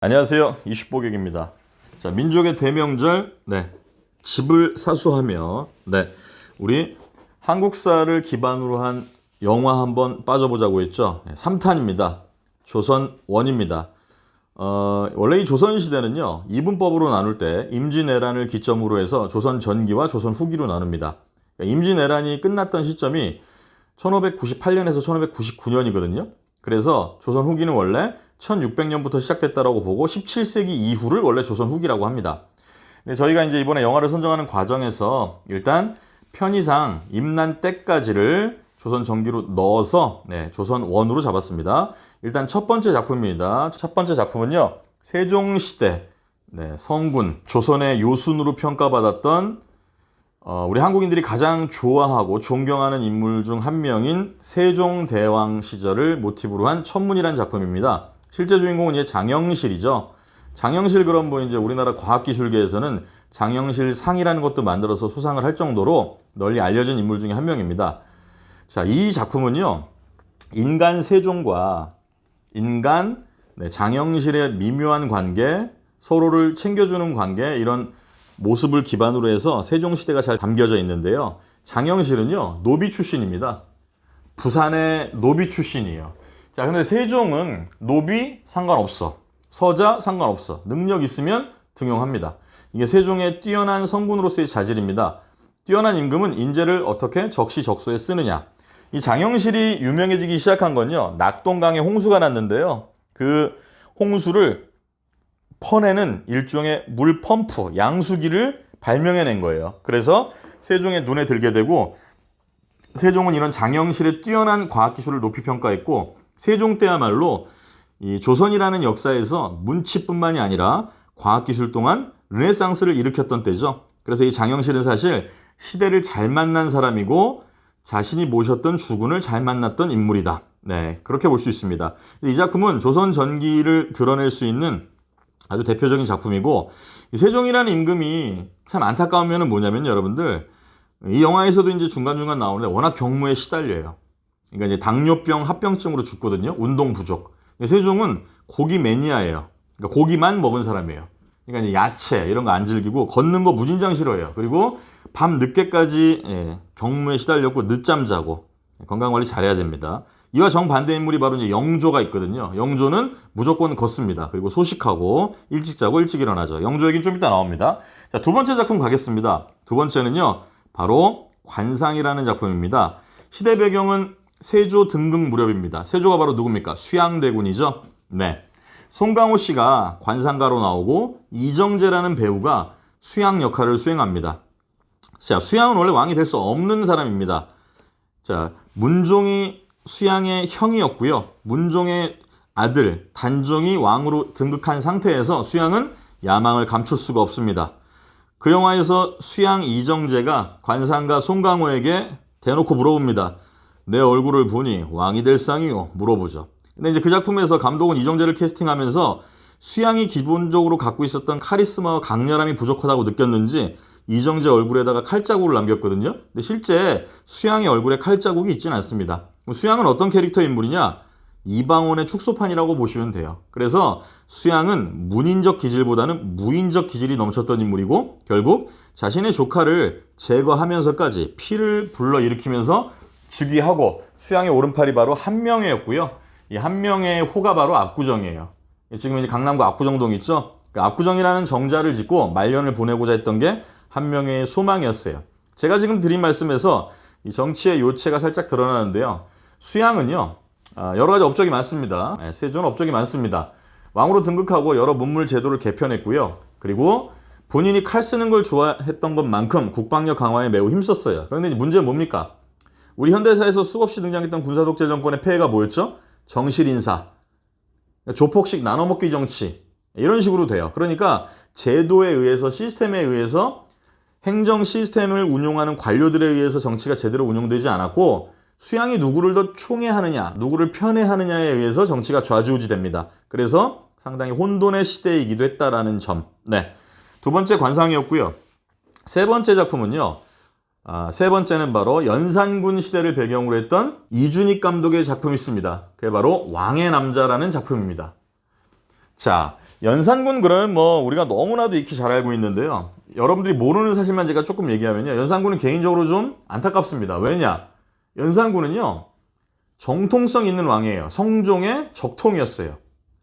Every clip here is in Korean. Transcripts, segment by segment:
안녕하세요. 이슈보객입니다. 자, 민족의 대명절, 집을 사수하며, 우리 한국사를 기반으로 한 영화 한번 빠져보자고 했죠. 3탄입니다. 조선원입니다. 원래 이 조선시대는요, 이분법으로 나눌 때 임진왜란을 기점으로 해서 조선 전기와 조선 후기로 나눕니다. 그러니까 임진왜란이 끝났던 시점이 1598년에서 1599년이거든요. 그래서 조선 후기는 원래 1600년부터 시작됐다라고 보고 17세기 이후를 원래 조선 후기라고 합니다. 근데 저희가 이제 이번에 영화를 선정하는 과정에서 일단 편의상 임난 때까지를 조선 전기로 넣어서 조선 원으로 잡았습니다. 일단 첫 번째 작품입니다. 첫 번째 작품은요, 세종시대 성군 조선의 요순으로 평가받았던 우리 한국인들이 가장 좋아하고 존경하는 인물 중 한 명인 세종대왕 시절을 모티브로 한 천문이라는 작품입니다. 실제 주인공은 이제 장영실이죠. 장영실, 그럼 뭐 이제 우리나라 과학기술계에서는 장영실 상이라는 것도 만들어서 수상을 할 정도로 널리 알려진 인물 중에 한 명입니다. 자, 이 작품은요, 인간 세종과 인간 장영실의 미묘한 관계, 서로를 챙겨주는 관계, 이런 모습을 기반으로 해서 세종시대가 잘 담겨져 있는데요. 장영실은요, 노비 출신입니다. 부산의 노비 출신이에요. 자, 근데 세종은 노비 상관없어. 서자 상관없어. 능력 있으면 등용합니다. 이게 세종의 뛰어난 성군으로서의 자질입니다. 뛰어난 임금은 인재를 어떻게 적시적소에 쓰느냐. 이 장영실이 유명해지기 시작한 건요, 낙동강에 홍수가 났는데요. 그 홍수를 퍼내는 일종의 물 펌프, 양수기를 발명해낸 거예요. 그래서 세종의 눈에 들게 되고, 세종은 이런 장영실의 뛰어난 과학기술을 높이 평가했고, 세종 때야말로 이 조선이라는 역사에서 문치뿐만이 아니라 과학기술 동안 르네상스를 일으켰던 때죠. 그래서 이 장영실은 사실 시대를 잘 만난 사람이고 자신이 모셨던 주군을 잘 만났던 인물이다. 그렇게 볼 수 있습니다. 이 작품은 조선 전기를 드러낼 수 있는 아주 대표적인 작품이고, 이 세종이라는 임금이 참 안타까운 면은 뭐냐면, 여러분들, 이 영화에서도 이제 중간중간 나오는데 워낙 경무에 시달려요. 그러니까 이제 당뇨병, 합병증으로 죽거든요. 운동 부족. 세종은 고기 매니아예요. 그러니까 고기만 먹은 사람이에요. 그러니까 이제 야채 이런 거 안 즐기고 걷는 거 무진장 싫어해요. 그리고 밤 늦게까지 경무에 시달렸고 늦잠 자고 건강 관리 잘해야 됩니다. 이와 정반대 인물이 바로 이제 영조가 있거든요. 영조는 무조건 걷습니다. 그리고 소식하고 일찍 자고 일찍 일어나죠. 영조 얘기는 좀 이따 나옵니다. 자, 두 번째 작품 가겠습니다. 두 번째는요, 바로 관상이라는 작품입니다. 시대 배경은 세조 등극 무렵입니다. 세조가 바로 누굽니까? 수양대군이죠. 송강호 씨가 관상가로 나오고 이정재라는 배우가 수양 역할을 수행합니다. 자, 수양은 원래 왕이 될 수 없는 사람입니다. 자, 문종이 수양의 형이었고요. 문종의 아들 단종이 왕으로 등극한 상태에서 수양은 야망을 감출 수가 없습니다. 그 영화에서 수양 이정재가 관상가 송강호에게 대놓고 물어봅니다. 내 얼굴을 보니 왕이 될 상이요? 물어보죠. 근데 이제 그 작품에서 감독은 이정재를 캐스팅하면서 수양이 기본적으로 갖고 있었던 카리스마와 강렬함이 부족하다고 느꼈는지 이정재 얼굴에다가 칼자국을 남겼거든요. 근데 실제 수양의 얼굴에 칼자국이 있지는 않습니다. 수양은 어떤 캐릭터 인물이냐? 이방원의 축소판이라고 보시면 돼요. 그래서 수양은 문인적 기질보다는 무인적 기질이 넘쳤던 인물이고, 결국 자신의 조카를 제거하면서까지 피를 불러일으키면서 즉위하고, 수양의 오른팔이 바로 한명회였고요. 이 한명회의 호가 바로 압구정이에요. 지금 이제 강남구 압구정동 있죠? 그 압구정이라는 정자를 짓고 말년을 보내고자 했던 게 한명회의 소망이었어요. 제가 지금 드린 말씀에서 이 정치의 요체가 살짝 드러나는데요. 수양은요, 여러 가지 업적이 많습니다. 세조는 업적이 많습니다. 왕으로 등극하고 여러 문물 제도를 개편했고요. 그리고 본인이 칼 쓰는 걸 좋아했던 것만큼 국방력 강화에 매우 힘썼어요. 그런데 문제는 뭡니까? 우리 현대사에서 수없이 등장했던 군사독재 정권의 폐해가 뭐였죠? 정실인사, 조폭식 나눠먹기 정치, 이런 식으로 돼요. 그러니까 제도에 의해서, 시스템에 의해서, 행정 시스템을 운용하는 관료들에 의해서 정치가 제대로 운용되지 않았고, 수양이 누구를 더 총애하느냐, 누구를 편애하느냐에 의해서 정치가 좌지우지됩니다. 그래서 상당히 혼돈의 시대이기도 했다라는 점. 두 번째 관상이었고요. 세 번째 작품은요, 세 번째는 바로 연산군 시대를 배경으로 했던 이준익 감독의 작품이 있습니다. 그게 바로 왕의 남자라는 작품입니다. 자, 연산군 그러면 뭐 우리가 너무나도 익히 잘 알고 있는데요. 여러분들이 모르는 사실만 제가 조금 얘기하면요. 연산군은 개인적으로 좀 안타깝습니다. 왜냐? 연산군은요. 정통성 있는 왕이에요. 성종의 적통이었어요.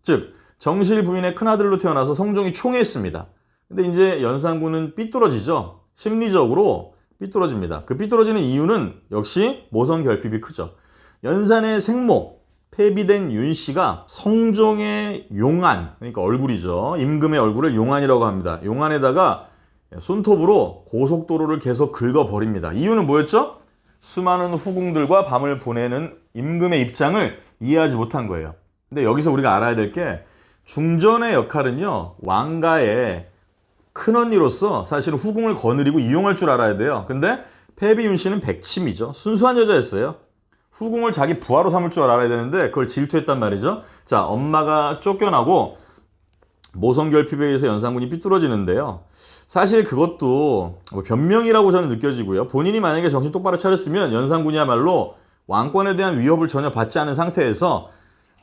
즉 정실 부인의 큰아들로 태어나서 성종이 총애했습니다. 근데 이제 연산군은 삐뚤어지죠. 심리적으로 삐뚤어집니다. 그 삐뚤어지는 이유는 역시 모성 결핍이 크죠. 연산의 생모 폐비된 윤씨가 성종의 용안, 그러니까 얼굴이죠. 임금의 얼굴을 용안이라고 합니다. 용안에다가 손톱으로 고속도로를 계속 긁어버립니다. 이유는 뭐였죠? 수많은 후궁들과 밤을 보내는 임금의 입장을 이해하지 못한 거예요. 근데 여기서 우리가 알아야 될 게 중전의 역할은요. 왕가의 큰언니로서 사실은 후궁을 거느리고 이용할 줄 알아야 돼요. 근데 폐비윤 씨는 백치미죠. 순수한 여자였어요. 후궁을 자기 부하로 삼을 줄 알아야 되는데 그걸 질투했단 말이죠. 자, 엄마가 쫓겨나고 모성결핍에 의해서 연산군이 삐뚤어지는데요. 사실 그것도 뭐 변명이라고 저는 느껴지고요. 본인이 만약에 정신 똑바로 차렸으면 연산군이야말로 왕권에 대한 위협을 전혀 받지 않은 상태에서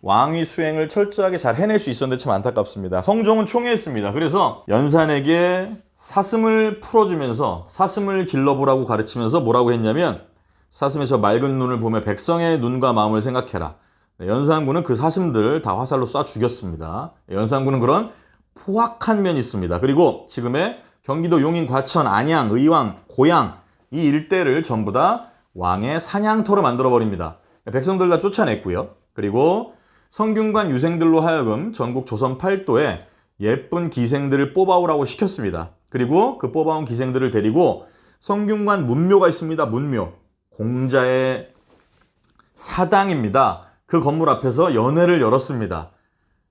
왕위 수행을 철저하게 잘 해낼 수 있었는데 참 안타깝습니다. 성종은 총애했습니다. 그래서 연산에게 사슴을 풀어주면서 사슴을 길러보라고 가르치면서 뭐라고 했냐면 사슴의 저 맑은 눈을 보며 백성의 눈과 마음을 생각해라. 연산군은 그 사슴들 다 화살로 쏴 죽였습니다. 연산군은 그런 포악한 면이 있습니다. 그리고 지금의 경기도 용인, 과천, 안양, 의왕, 고양 이 일대를 전부 다 왕의 사냥터로 만들어버립니다. 백성들 다 쫓아냈고요. 그리고 성균관 유생들로 하여금 전국 조선 팔도에 예쁜 기생들을 뽑아오라고 시켰습니다. 그리고 그 뽑아온 기생들을 데리고 성균관 문묘가 있습니다. 문묘. 공자의 사당입니다. 그 건물 앞에서 연회를 열었습니다.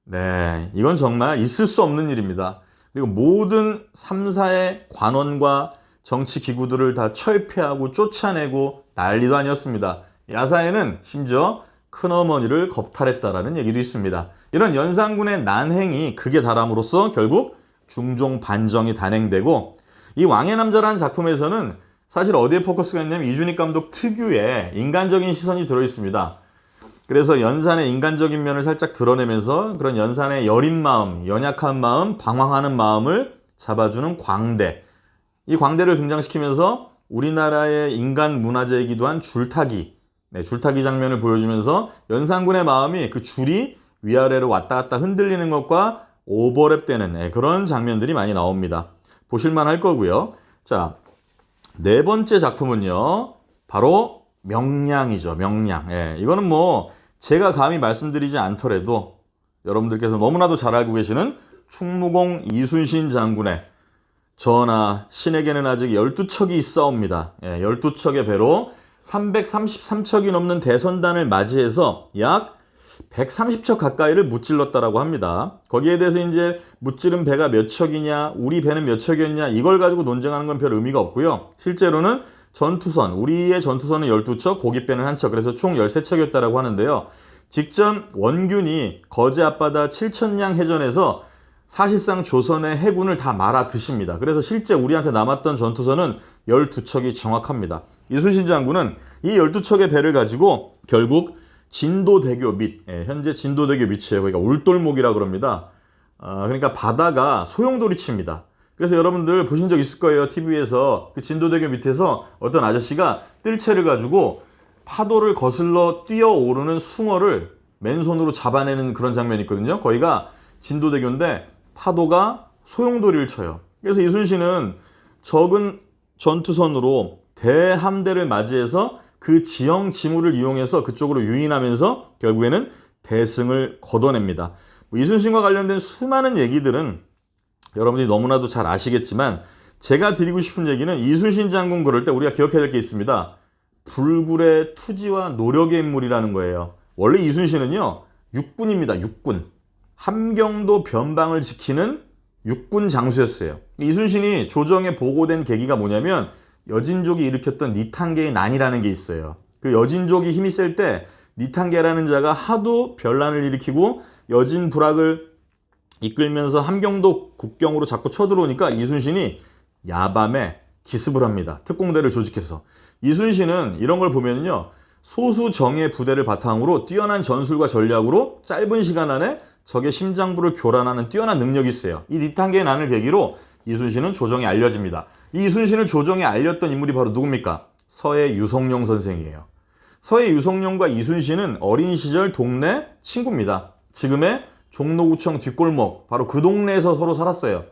네, 이건 정말 있을 수 없는 일입니다. 그리고 모든 3사의 관원과 정치 기구들을 다 철폐하고 쫓아내고 난리도 아니었습니다. 야사에는 심지어 큰어머니를 겁탈했다라는 얘기도 있습니다. 이런 연산군의 난행이 극에 달함으로써 결국 중종 반정이 단행되고 이 왕의 남자라는 작품에서는 사실 어디에 포커스가 있냐면 이준익 감독 특유의 인간적인 시선이 들어있습니다. 그래서 연산의 인간적인 면을 살짝 드러내면서 그런 연산의 여린 마음, 연약한 마음, 방황하는 마음을 잡아주는 광대. 이 광대를 등장시키면서 우리나라의 인간 문화재이기도 한 줄타기, 줄타기 장면을 보여주면서 연산군의 마음이 그 줄이 위아래로 왔다 갔다 흔들리는 것과 오버랩되는 그런 장면들이 많이 나옵니다. 보실만 할 거고요. 자, 네 번째 작품은요. 바로 명량이죠. 명량. 이거는 뭐 제가 감히 말씀드리지 않더라도 여러분들께서 너무나도 잘 알고 계시는 충무공 이순신 장군의 전하 신에게는 아직 12척이 있사옵니다. 12척의 배로 333척이 넘는 대선단을 맞이해서 약 130척 가까이를 무찔렀다라고 합니다. 거기에 대해서 이제 무찌른 배가 몇 척이냐, 우리 배는 몇 척이었냐 이걸 가지고 논쟁하는 건 별 의미가 없고요. 실제로는 전투선, 우리의 전투선은 12척, 고깃배는 1척, 그래서 총 13척이었다라고 하는데요. 직전 원균이 거제 앞바다 7천량 해전에서 사실상 조선의 해군을 다 말아 드십니다. 그래서 실제 우리한테 남았던 전투선은 12척이 정확합니다. 이순신 장군은 이 12척의 배를 가지고 결국 진도대교 밑, 현재 진도대교 밑이에요. 그러니까 울돌목이라고 그럽니다. 그러니까 바다가 소용돌이칩니다. 그래서 여러분들 보신 적 있을 거예요. TV에서 그 진도대교 밑에서 어떤 아저씨가 뜰채를 가지고 파도를 거슬러 뛰어오르는 숭어를 맨손으로 잡아내는 그런 장면이 있거든요. 거기가 진도대교인데 파도가 소용돌이를 쳐요. 그래서 이순신은 적은 전투선으로 대함대를 맞이해서 그 지형 지물을 이용해서 그쪽으로 유인하면서 결국에는 대승을 거둬냅니다. 이순신과 관련된 수많은 얘기들은 여러분들이 너무나도 잘 아시겠지만 제가 드리고 싶은 얘기는 이순신 장군 그럴 때 우리가 기억해야 될 게 있습니다. 불굴의 투지와 노력의 인물이라는 거예요. 원래 이순신은요. 육군입니다. 육군. 함경도 변방을 지키는 육군 장수였어요. 이순신이 조정에 보고된 계기가 뭐냐면 여진족이 일으켰던 니탄계의 난이라는 게 있어요. 그 여진족이 힘이 셀 때 니탄계라는 자가 하도 변란을 일으키고 여진 부락을 이끌면서 함경도 국경으로 자꾸 쳐들어오니까 이순신이 야밤에 기습을 합니다. 특공대를 조직해서. 이순신은 이런 걸 보면요. 소수 정예 부대를 바탕으로 뛰어난 전술과 전략으로 짧은 시간 안에 적의 심장부를 교란하는 뛰어난 능력이 있어요. 이 니탄계의 난을 계기로 이순신은 조정에 알려집니다. 이 이순신을 조정에 알렸던 인물이 바로 누굽니까? 서해 유성룡 선생이에요. 서해 유성룡과 이순신은 어린 시절 동네 친구입니다. 지금의 종로구청 뒷골목, 바로 그 동네에서 서로 살았어요.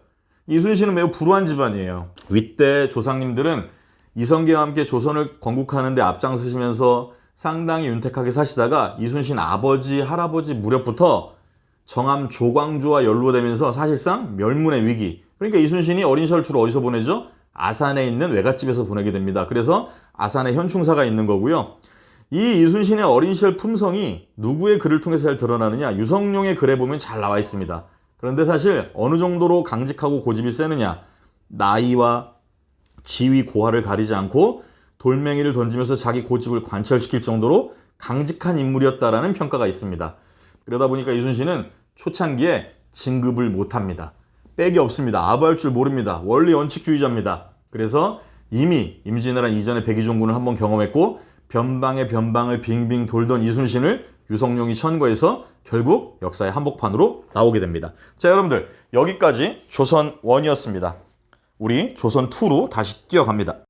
이순신은 매우 불우한 집안이에요. 윗대 조상님들은 이성계와 함께 조선을 건국하는 데 앞장서시면서 상당히 윤택하게 사시다가 이순신 아버지, 할아버지 무렵부터 정암 조광조와 연루되면서 사실상 멸문의 위기. 그러니까 이순신이 어린 시절 주로 어디서 보내죠? 아산에 있는 외갓집에서 보내게 됩니다. 그래서 아산에 현충사가 있는 거고요. 이 이순신의 어린 시절 품성이 누구의 글을 통해서 잘 드러나느냐? 유성룡의 글에 보면 잘 나와 있습니다. 그런데 사실 어느 정도로 강직하고 고집이 세느냐? 나이와 지위, 고하를 가리지 않고 돌멩이를 던지면서 자기 고집을 관철시킬 정도로 강직한 인물이었다라는 평가가 있습니다. 그러다 보니까 이순신은 초창기에 진급을 못합니다. 백이 없습니다. 아부할 줄 모릅니다. 원리 원칙주의자입니다. 그래서 이미 임진왜란 이전에 백의종군을 한번 경험했고 변방의 변방을 빙빙 돌던 이순신을 유성룡이 천거해서 결국 역사의 한복판으로 나오게 됩니다. 자, 여러분들 여기까지 조선 1이었습니다. 우리 조선 2로 다시 뛰어갑니다.